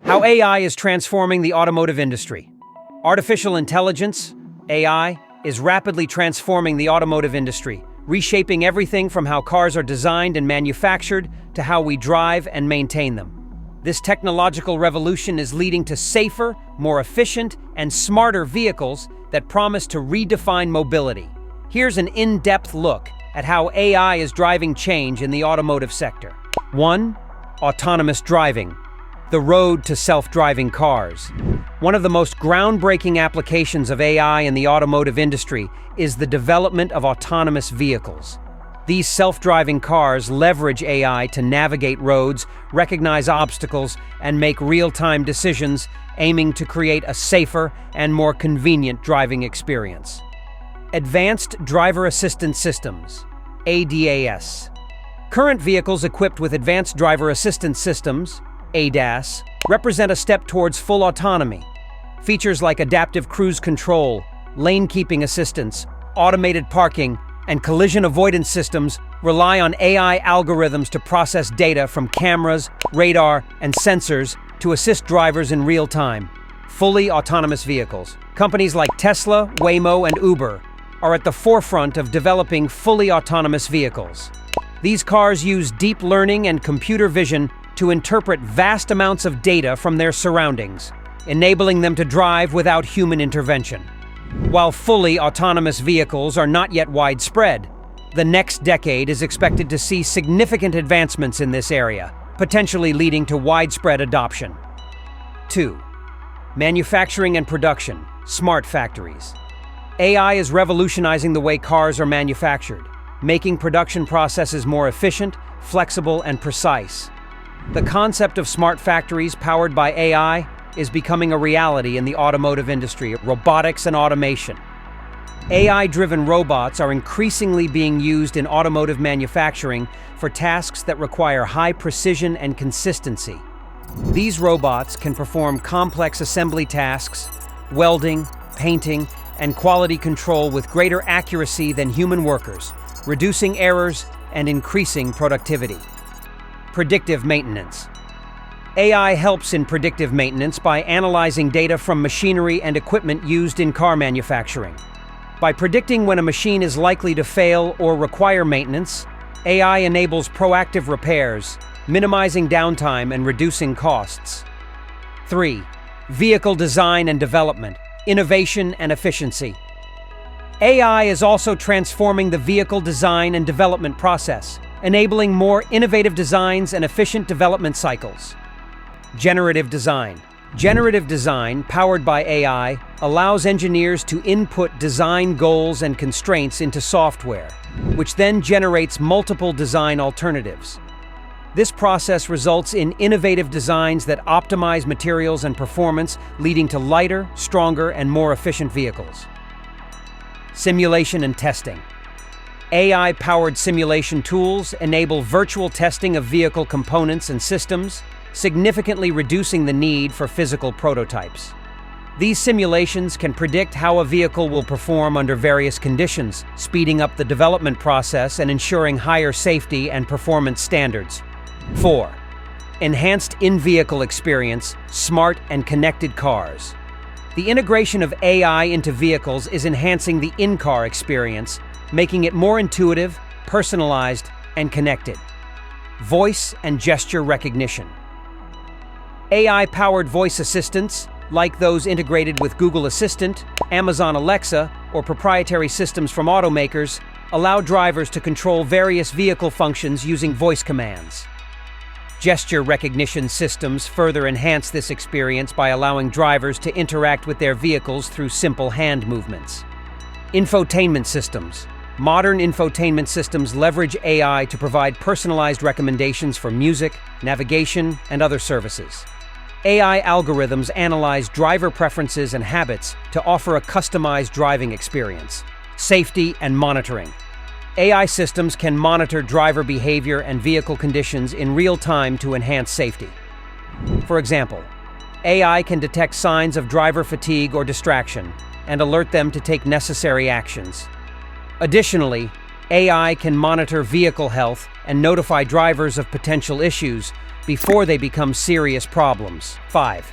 How AI is transforming the automotive industry. Artificial intelligence, AI, is rapidly transforming the automotive industry, reshaping everything from how cars are designed and manufactured to how we drive and maintain them. This technological revolution is leading to safer, more efficient, and smarter vehicles that promise to redefine mobility. Here's an in-depth look at how AI is driving change in the automotive sector. 1. Autonomous driving. The road to self-driving cars. One of the most groundbreaking applications of AI in the automotive industry is the development of autonomous vehicles. These self-driving cars leverage AI to navigate roads, recognize obstacles, and make real-time decisions, aiming to create a safer and more convenient driving experience. Advanced Driver Assistance Systems, ADAS. Current vehicles equipped with Advanced Driver Assistance Systems, ADAS, represent a step towards full autonomy. Features like adaptive cruise control, lane-keeping assistance, automated parking, and collision avoidance systems rely on AI algorithms to process data from cameras, radar, and sensors to assist drivers in real time. Fully autonomous vehicles. Companies like Tesla, Waymo, and Uber are at the forefront of developing fully autonomous vehicles. These cars use deep learning and computer vision to interpret vast amounts of data from their surroundings, enabling them to drive without human intervention. While fully autonomous vehicles are not yet widespread, the next decade is expected to see significant advancements in this area, potentially leading to widespread adoption. 2. Manufacturing and production, smart factories. AI is revolutionizing the way cars are manufactured, making production processes more efficient, flexible, and precise. The concept of smart factories powered by AI is becoming a reality in the automotive industry, robotics and automation. AI-driven robots are increasingly being used in automotive manufacturing for tasks that require high precision and consistency. These robots can perform complex assembly tasks, welding, painting, and quality control with greater accuracy than human workers, reducing errors and increasing productivity. Predictive maintenance. AI helps in predictive maintenance by analyzing data from machinery and equipment used in car manufacturing. By predicting when a machine is likely to fail or require maintenance, AI enables proactive repairs, minimizing downtime and reducing costs. 3. Vehicle design and development, innovation and efficiency. AI is also transforming the vehicle design and development process, enabling more innovative designs and efficient development cycles. Generative design. Generative design, powered by AI, allows engineers to input design goals and constraints into software, which then generates multiple design alternatives. This process results in innovative designs that optimize materials and performance, leading to lighter, stronger, and more efficient vehicles. Simulation and testing. AI-powered simulation tools enable virtual testing of vehicle components and systems, significantly reducing the need for physical prototypes. These simulations can predict how a vehicle will perform under various conditions, speeding up the development process and ensuring higher safety and performance standards. 4. Enhanced in-vehicle experience, smart and connected cars. The integration of AI into vehicles is enhancing the in-car experience, making it more intuitive, personalized, and connected. Voice and gesture recognition. AI-powered voice assistants, like those integrated with Google Assistant, Amazon Alexa, or proprietary systems from automakers, allow drivers to control various vehicle functions using voice commands. Gesture recognition systems further enhance this experience by allowing drivers to interact with their vehicles through simple hand movements. Infotainment systems. Modern infotainment systems leverage AI to provide personalized recommendations for music, navigation, and other services. AI algorithms analyze driver preferences and habits to offer a customized driving experience. Safety and monitoring. AI systems can monitor driver behavior and vehicle conditions in real time to enhance safety. For example, AI can detect signs of driver fatigue or distraction and alert them to take necessary actions. Additionally, AI can monitor vehicle health and notify drivers of potential issues, before they become serious problems. 5.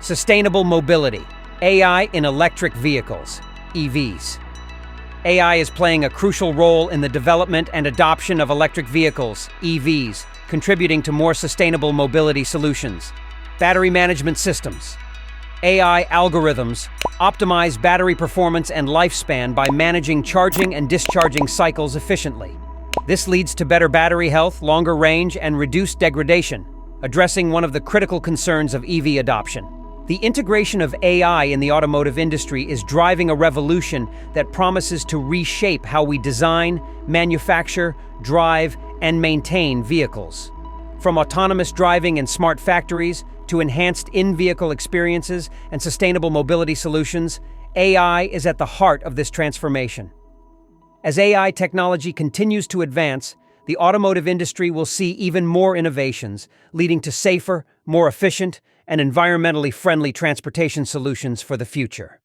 Sustainable mobility. AI in electric vehicles, EVs. AI is playing a crucial role in the development and adoption of electric vehicles, EVs, contributing to more sustainable mobility solutions. Battery management systems. AI algorithms optimize battery performance and lifespan by managing charging and discharging cycles efficiently. This leads to better battery health, longer range, and reduced degradation, addressing one of the critical concerns of EV adoption. The integration of AI in the automotive industry is driving a revolution that promises to reshape how we design, manufacture, drive, and maintain vehicles. From autonomous driving and smart factories to enhanced in-vehicle experiences and sustainable mobility solutions, AI is at the heart of this transformation. As AI technology continues to advance, the automotive industry will see even more innovations, leading to safer, more efficient, and environmentally friendly transportation solutions for the future.